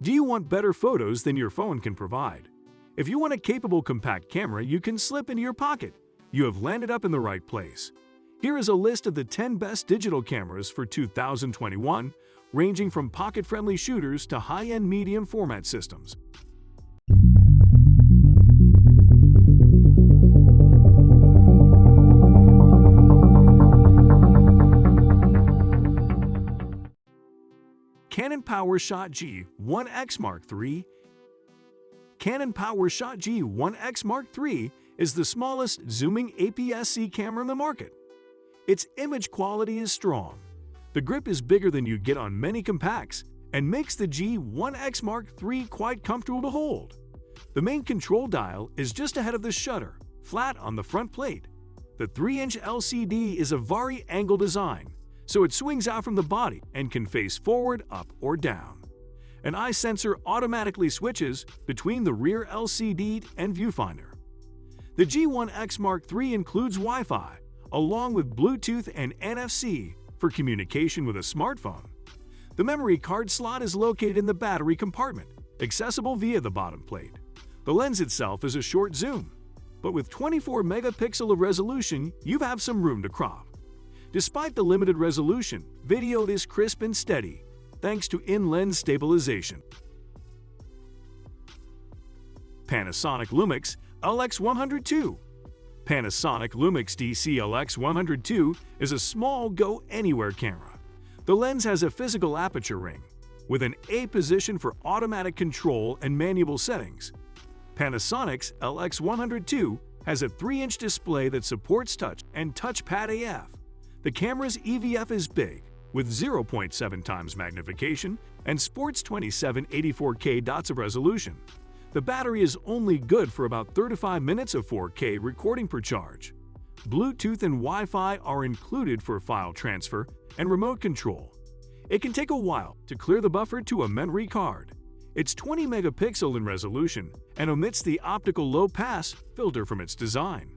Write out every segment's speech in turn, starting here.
Do you want better photos than your phone can provide? If you want a capable compact camera you can slip into your pocket, you have landed up in the right place. Here is a list of the 10 best digital cameras for 2021, ranging from pocket-friendly shooters to high-end medium format systems. Canon PowerShot G1X Mark III. Canon PowerShot G1X Mark III is the smallest zooming APS-C camera in the market. Its image quality is strong. The grip is bigger than you get on many compacts and makes the G1X Mark III quite comfortable to hold. The main control dial is just ahead of the shutter, flat on the front plate. The 3-inch LCD is a vari-angle design, so it swings out from the body and can face forward, up, or down. An eye sensor automatically switches between the rear LCD and viewfinder. The G1X Mark III includes Wi-Fi, along with Bluetooth and NFC for communication with a smartphone. The memory card slot is located in the battery compartment, accessible via the bottom plate. The lens itself is a short zoom, but with 24 megapixel of resolution, you have some room to crop. Despite the limited resolution, video is crisp and steady, thanks to in-lens stabilization. Panasonic Lumix LX100V. Panasonic Lumix DCLX100V is a small go-anywhere camera. The lens has a physical aperture ring, with an A position for automatic control and manual settings. Panasonic's LX100V has a 3-inch display that supports touch and touchpad AF. The camera's EVF is big, with 0.7 times magnification and sports 2784K dots of resolution. The battery is only good for about 35 minutes of 4K recording per charge. Bluetooth and Wi-Fi are included for file transfer and remote control. It can take a while to clear the buffer to a memory card. It's 20 megapixel in resolution and omits the optical low-pass filter from its design.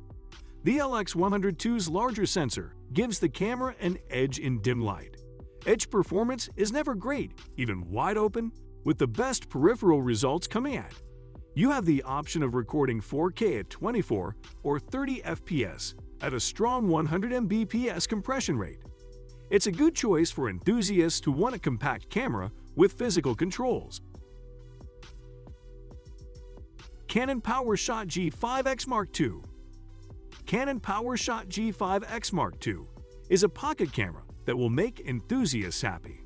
The LX100V's larger sensor gives the camera an edge in dim light. Edge performance is never great, even wide open, with the best peripheral results coming at. You have the option of recording 4K at 24 or 30 FPS at a strong 100 Mbps compression rate. It's a good choice for enthusiasts who want a compact camera with physical controls. Canon PowerShot G5X Mark II. Canon PowerShot G5X Mark II is a pocket camera that will make enthusiasts happy.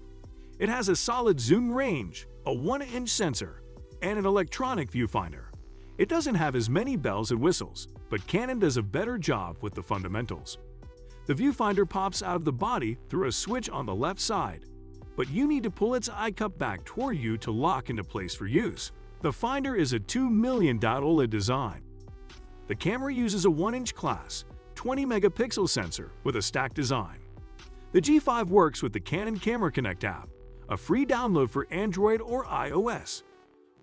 It has a solid zoom range, a 1-inch sensor, and an electronic viewfinder. It doesn't have as many bells and whistles, but Canon does a better job with the fundamentals. The viewfinder pops out of the body through a switch on the left side, but you need to pull its eye cup back toward you to lock into place for use. The finder is a 2 million dot OLED design. The camera uses a 1-inch class, 20 megapixel sensor with a stacked design. The G5 works with the Canon Camera Connect app, a free download for Android or iOS.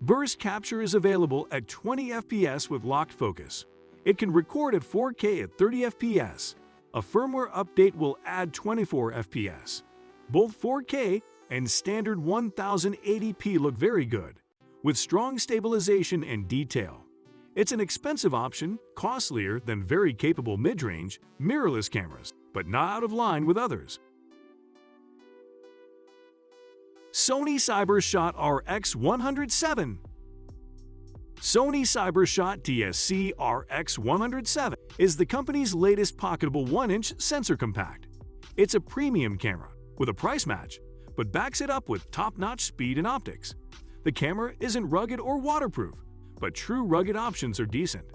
Burst capture is available at 20 FPS with locked focus. It can record at 4K at 30 FPS. A firmware update will add 24 FPS. Both 4K and standard 1080p look very good, with strong stabilization and detail. It's an expensive option, costlier than very capable mid-range, mirrorless cameras, but not out of line with others. Sony ZV-1 RX107. Sony ZV-1 DSC RX107 is the company's latest pocketable 1-inch sensor compact. It's a premium camera with a price match, but backs it up with top-notch speed and optics. The camera isn't rugged or waterproof, but true rugged options are decent.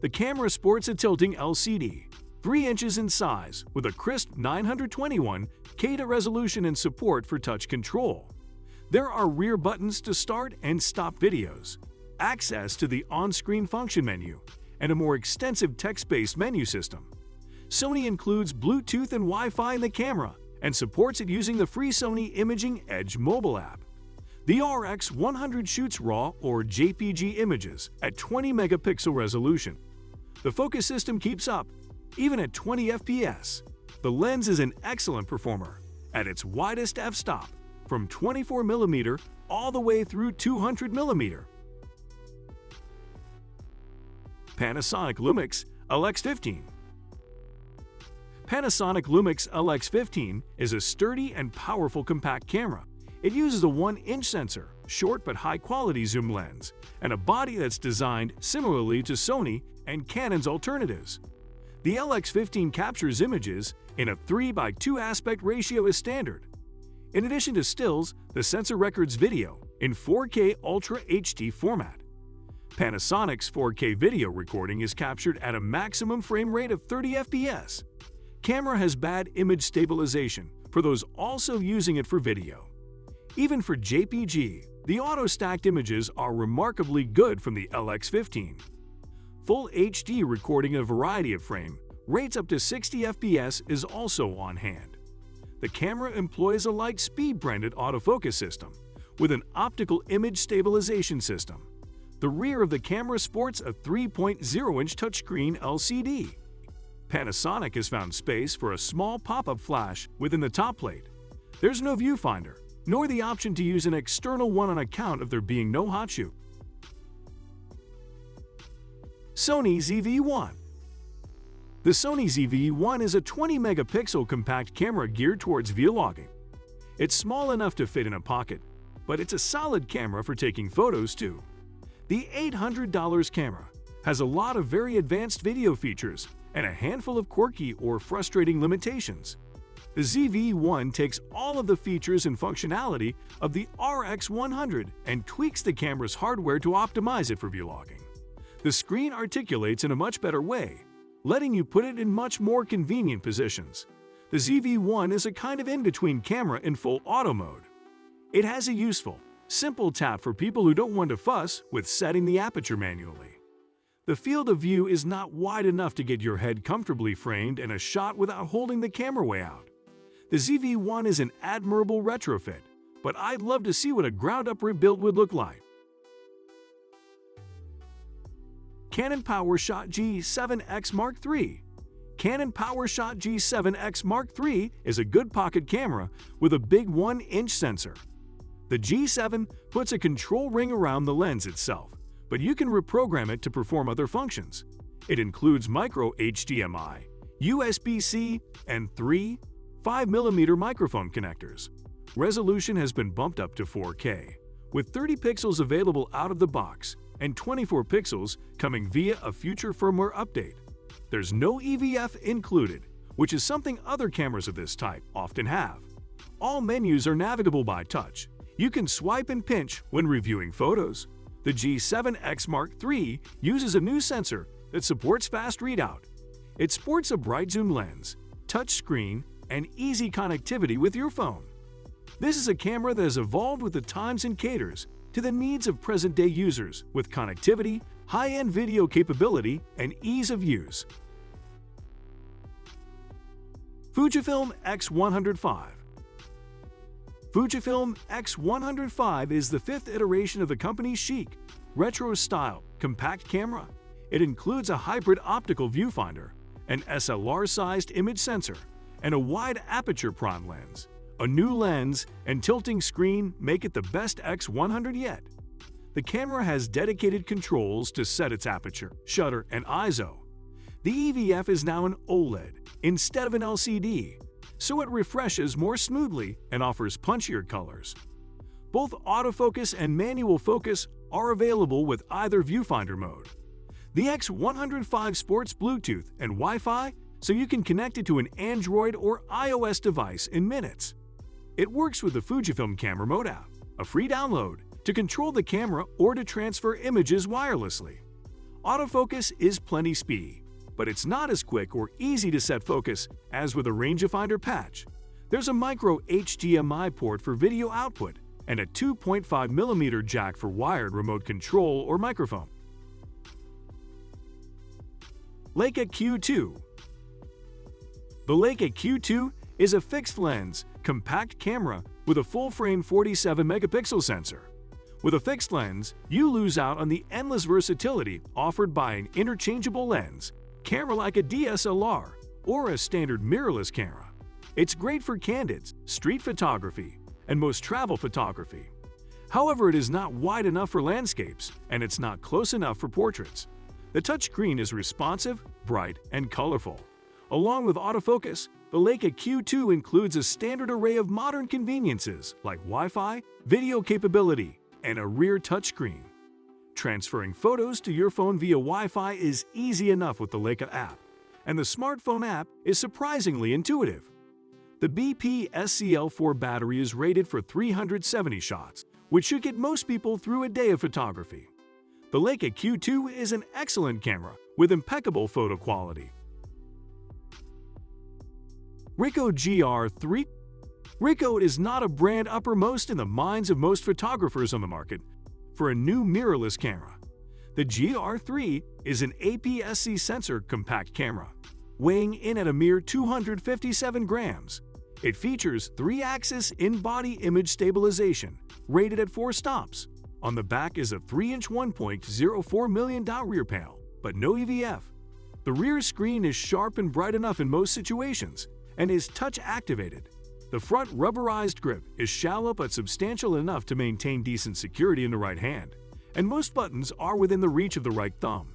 The camera sports a tilting LCD, 3 inches in size, with a crisp 921K resolution and support for touch control. There are rear buttons to start and stop videos, access to the on-screen function menu, and a more extensive text-based menu system. Sony includes Bluetooth and Wi-Fi in the camera and supports it using the free Sony Imaging Edge mobile app. The RX100 shoots RAW or JPG images at 20 megapixel resolution. The focus system keeps up, even at 20 FPS. The lens is an excellent performer at its widest f-stop, from 24mm all the way through 200mm. Panasonic Lumix LX15. Panasonic Lumix LX15 is a sturdy and powerful compact camera. It uses a 1-inch sensor, short but high-quality zoom lens, and a body that's designed similarly to Sony and Canon's alternatives. The LX15 captures images in a 3:2 aspect ratio as standard. In addition to stills, the sensor records video in 4K Ultra HD format. Panasonic's 4K video recording is captured at a maximum frame rate of 30 FPS. Camera has bad image stabilization for those also using it for video. Even for JPG, the auto-stacked images are remarkably good from the LX15. Full HD recording a variety of frame rates up to 60 FPS is also on hand. The camera employs a Lightspeed branded autofocus system with an optical image stabilization system. The rear of the camera sports a 3.0-inch touchscreen LCD. Panasonic has found space for a small pop-up flash within the top plate. There's no viewfinder, nor the option to use an external one on account of there being no hot shoe. Sony ZV-1. The Sony ZV-1 is a 20-megapixel compact camera geared towards vlogging. It's small enough to fit in a pocket, but it's a solid camera for taking photos too. The $800 camera has a lot of very advanced video features and a handful of quirky or frustrating limitations. The ZV-1 takes all of the features and functionality of the RX100 and tweaks the camera's hardware to optimize it for vlogging. The screen articulates in a much better way, letting you put it in much more convenient positions. The ZV-1 is a kind of in-between camera in full auto mode. It has a useful, simple tap for people who don't want to fuss with setting the aperture manually. The field of view is not wide enough to get your head comfortably framed in a shot without holding the camera way out. The ZV-1 is an admirable retrofit, but I'd love to see what a ground-up rebuild would look like. Canon PowerShot G7X Mark III. Canon PowerShot G7X Mark III is a good pocket camera with a big 1-inch sensor. The G7 puts a control ring around the lens itself, but you can reprogram it to perform other functions. It includes micro HDMI, USB-C, and 3 5mm microphone connectors. Resolution has been bumped up to 4K, with 30 pixels available out of the box and 24 pixels coming via a future firmware update. There's no EVF included, which is something other cameras of this type often have. All menus are navigable by touch. You can swipe and pinch when reviewing photos. The G7X Mark III uses a new sensor that supports fast readout. It sports a bright zoom lens, touch screen, and easy connectivity with your phone. This is a camera that has evolved with the times and caters to the needs of present-day users with connectivity, high-end video capability, and ease of use. Fujifilm X100V. Fujifilm X100V is the fifth iteration of the company's chic, retro-style, compact camera. It includes a hybrid optical viewfinder, an SLR-sized image sensor, and a wide aperture prime lens. A new lens and tilting screen make it the best X100 yet. The camera has dedicated controls to set its aperture, shutter, and ISO. The EVF is now an OLED instead of an LCD, so it refreshes more smoothly and offers punchier colors. Both autofocus and manual focus are available with either viewfinder mode. The X100V sports Bluetooth and Wi-Fi, so you can connect it to an Android or iOS device in minutes. It works with the Fujifilm Camera Mode app, a free download, to control the camera or to transfer images wirelessly. Autofocus is plenty speedy, but it's not as quick or easy to set focus as with a rangefinder patch. There's a micro HDMI port for video output and a 2.5mm jack for wired remote control or microphone. Leica Q2. The Leica Q2 is a fixed-lens, compact camera with a full-frame 47-megapixel sensor. With a fixed lens, you lose out on the endless versatility offered by an interchangeable lens, camera like a DSLR, or a standard mirrorless camera. It's great for candids, street photography, and most travel photography. However, it is not wide enough for landscapes, and it's not close enough for portraits. The touchscreen is responsive, bright, and colorful. Along with autofocus, the Leica Q2 includes a standard array of modern conveniences like Wi-Fi, video capability, and a rear touchscreen. Transferring photos to your phone via Wi-Fi is easy enough with the Leica app, and the smartphone app is surprisingly intuitive. The BP SCL4 battery is rated for 370 shots, which should get most people through a day of photography. The Leica Q2 is an excellent camera with impeccable photo quality. Ricoh GR3. Ricoh is not a brand uppermost in the minds of most photographers on the market for a new mirrorless camera. The GR3 is an APS-C sensor compact camera, weighing in at a mere 257 grams. It features 3-axis in-body image stabilization, rated at 4 stops. On the back is a 3-inch $1.04 million rear panel, but no EVF. The rear screen is sharp and bright enough in most situations, and is touch-activated. The front rubberized grip is shallow but substantial enough to maintain decent security in the right hand, and most buttons are within the reach of the right thumb.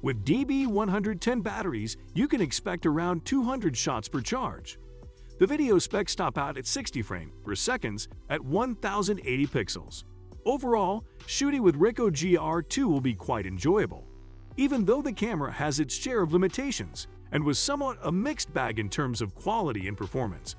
With DB110 batteries, you can expect around 200 shots per charge. The video specs top out at 60 frames per second at 1080 pixels. Overall, shooting with Ricoh GR2 will be quite enjoyable, even though the camera has its share of limitations and was somewhat a mixed bag in terms of quality and performance.